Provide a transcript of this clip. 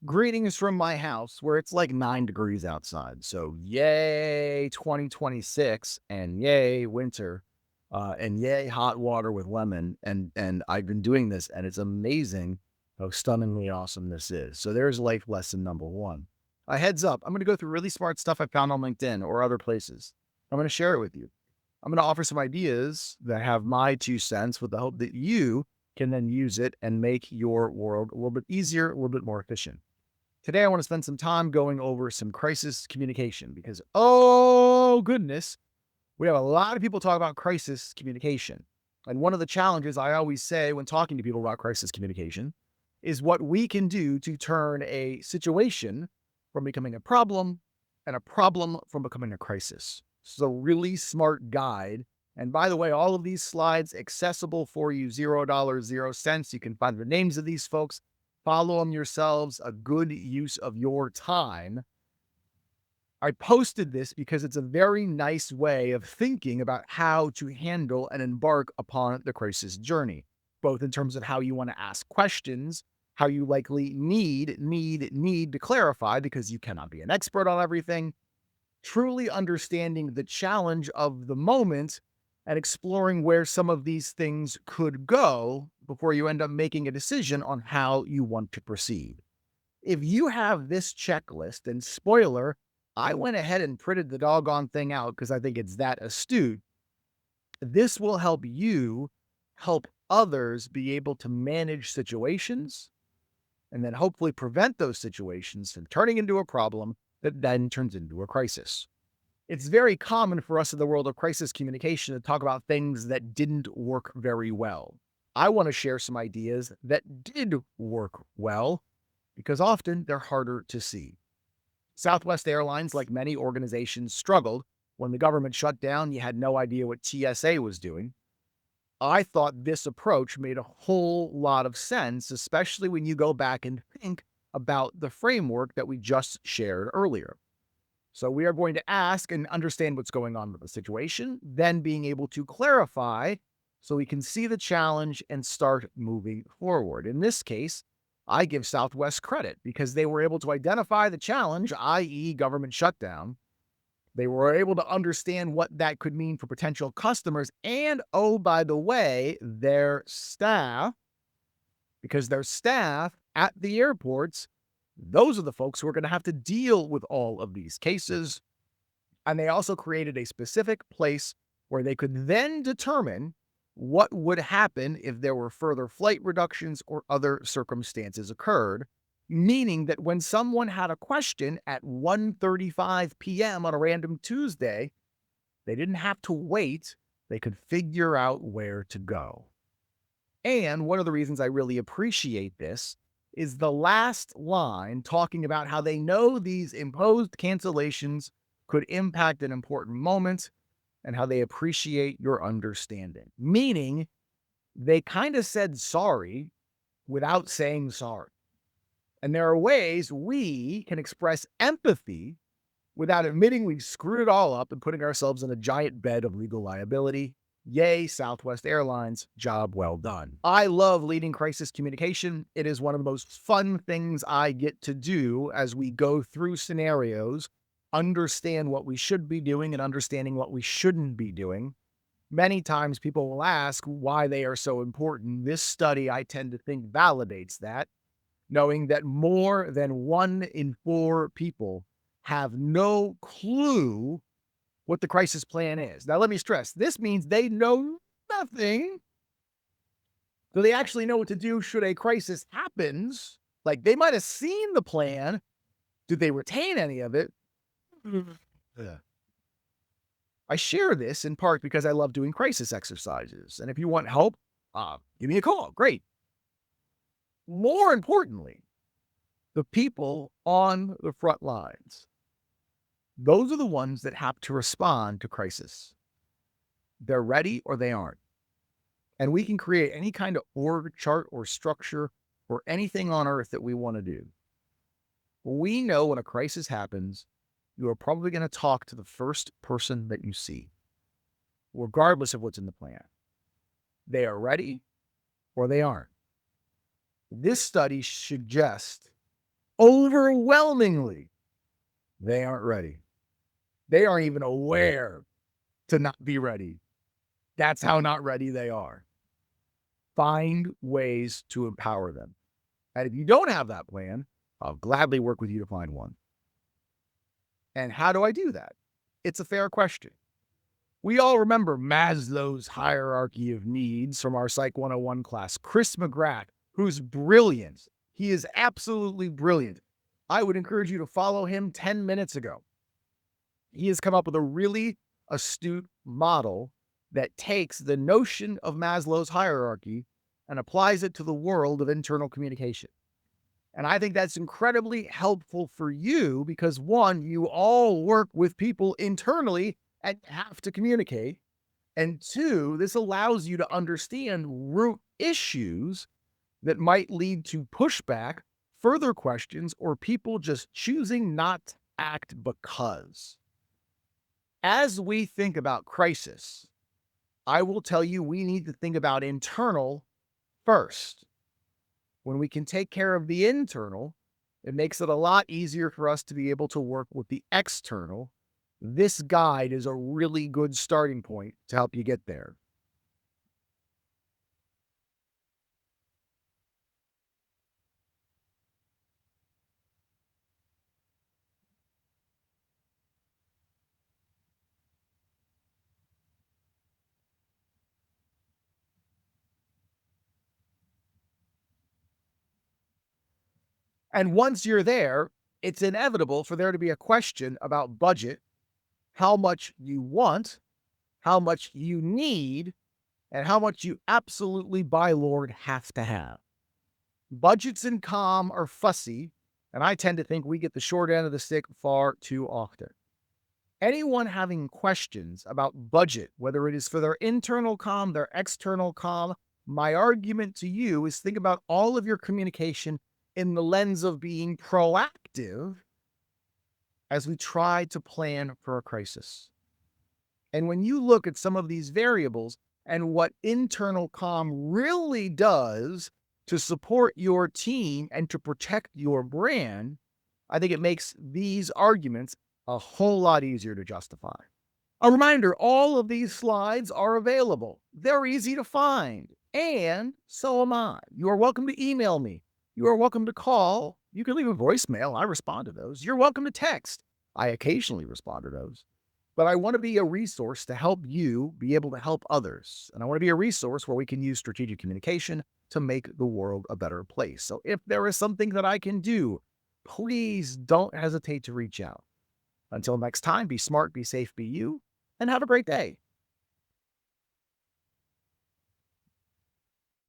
Greetings from my house where it's like 9 degrees outside. So, yay 2026 and yay winter. And yay hot water with lemon. And I've been doing this and it's amazing how stunningly awesome this is. So there's life lesson number 1. A heads up, I'm going to go through really smart stuff I found on LinkedIn or other places. I'm going to share it with you. I'm going to offer some ideas that have my 2 cents with the hope that you can then use it and make your world a little bit easier, a little bit more efficient. Today, I want to spend some time going over some crisis communication because, oh goodness, we have a lot of people talk about crisis communication. And one of the challenges I always say when talking to people about crisis communication is what we can do to turn a situation from becoming a problem and a problem from becoming a crisis. So, really smart guide. And by the way, all of these slides accessible for you, $0, 0 cents. You can find the names of these folks. Follow them yourselves, a good use of your time. I posted this because it's a very nice way of thinking about how to handle and embark upon the crisis journey, both in terms of how you want to ask questions, how you likely need to clarify because you cannot be an expert on everything, truly understanding the challenge of the moment and exploring where some of these things could go before you end up making a decision on how you want to proceed. If you have this checklist, and spoiler, I went ahead and printed the doggone thing out because I think it's that astute. This will help you help others be able to manage situations and then hopefully prevent those situations from turning into a problem that then turns into a crisis. It's very common for us in the world of crisis communication to talk about things that didn't work very well. I want to share some ideas that did work well because often they're harder to see. Southwest Airlines, like many organizations, struggled when the government shut down. You had no idea what TSA was doing. I thought this approach made a whole lot of sense, especially when you go back and think about the framework that we just shared earlier. So we are going to ask and understand what's going on with the situation, then being able to clarify so we can see the challenge and start moving forward. In this case, I give Southwest credit because they were able to identify the challenge, i.e., government shutdown. They were able to understand what that could mean for potential customers and, oh, by the way, their staff, because their staff at the airports, those are the folks who are going to have to deal with all of these cases. And they also created a specific place where they could then determine what would happen if there were further flight reductions or other circumstances occurred, meaning that when someone had a question at 1:35 p.m. on a random Tuesday, they didn't have to wait. They could figure out where to go. And one of the reasons I really appreciate this is the last line talking about how they know these imposed cancellations could impact an important moment and how they appreciate your understanding. Meaning, they kind of said sorry without saying sorry. And there are ways we can express empathy without admitting we screwed it all up and putting ourselves in a giant bed of legal liability. Yay, Southwest Airlines, job well done. I love leading crisis communication. It is one of the most fun things I get to do as we go through scenarios, understand what we should be doing and understanding what we shouldn't be doing. Many times people will ask why they are so important. This study, I tend to think, validates that, knowing that more than 1 in 4 people have no clue what the crisis plan is. Now, let me stress, this means they know nothing. Do they actually know what to do should a crisis happens? Like, they might have seen the plan. Did they retain any of it? Yeah. I share this in part because I love doing crisis exercises. And if you want help, give me a call. Great. More importantly, the people on the front lines, those are the ones that have to respond to crisis. They're ready or they aren't. And we can create any kind of org chart or structure or anything on earth that we want to do. We know when a crisis happens, you are probably going to talk to the first person that you see, regardless of what's in the plan. They are ready or they aren't. This study suggests Overwhelmingly, they aren't ready. They aren't even aware to not be ready. That's how not ready they are. Find ways to empower them. And if you don't have that plan, I'll gladly work with you to find one. And how do I do that? It's a fair question. We all remember Maslow's hierarchy of needs from our Psych 101 class. Chris McGrath, who's brilliant. He is absolutely brilliant. I would encourage you to follow him 10 minutes ago. He has come up with a really astute model that takes the notion of Maslow's hierarchy and applies it to the world of internal communication. And I think that's incredibly helpful for you because one, you all work with people internally and have to communicate. And two, this allows you to understand root issues that might lead to pushback, further questions, or people just choosing not to act because. As we think about crisis, I will tell you we need to think about internal first. When we can take care of the internal, it makes it a lot easier for us to be able to work with the external. This guide is a really good starting point to help you get there. And once you're there, it's inevitable for there to be a question about budget, how much you want, how much you need, and how much you absolutely by Lord have to have. Budgets in comm are fussy, and I tend to think we get the short end of the stick far too often. Anyone having questions about budget, whether it is for their internal comm, their external comm, my argument to you is think about all of your communication in the lens of being proactive as we try to plan for a crisis. And when you look at some of these variables and what internal comm really does to support your team and to protect your brand, I think it makes these arguments a whole lot easier to justify. A reminder, all of these slides are available. They're easy to find. And so am I. You are welcome to email me. You are welcome to call. You can leave a voicemail. I respond to those. You're welcome to text. I occasionally respond to those. But I want to be a resource to help you be able to help others. And I want to be a resource where we can use strategic communication to make the world a better place. So if there is something that I can do, please don't hesitate to reach out. Until next time, be smart, be safe, be you, and have a great day.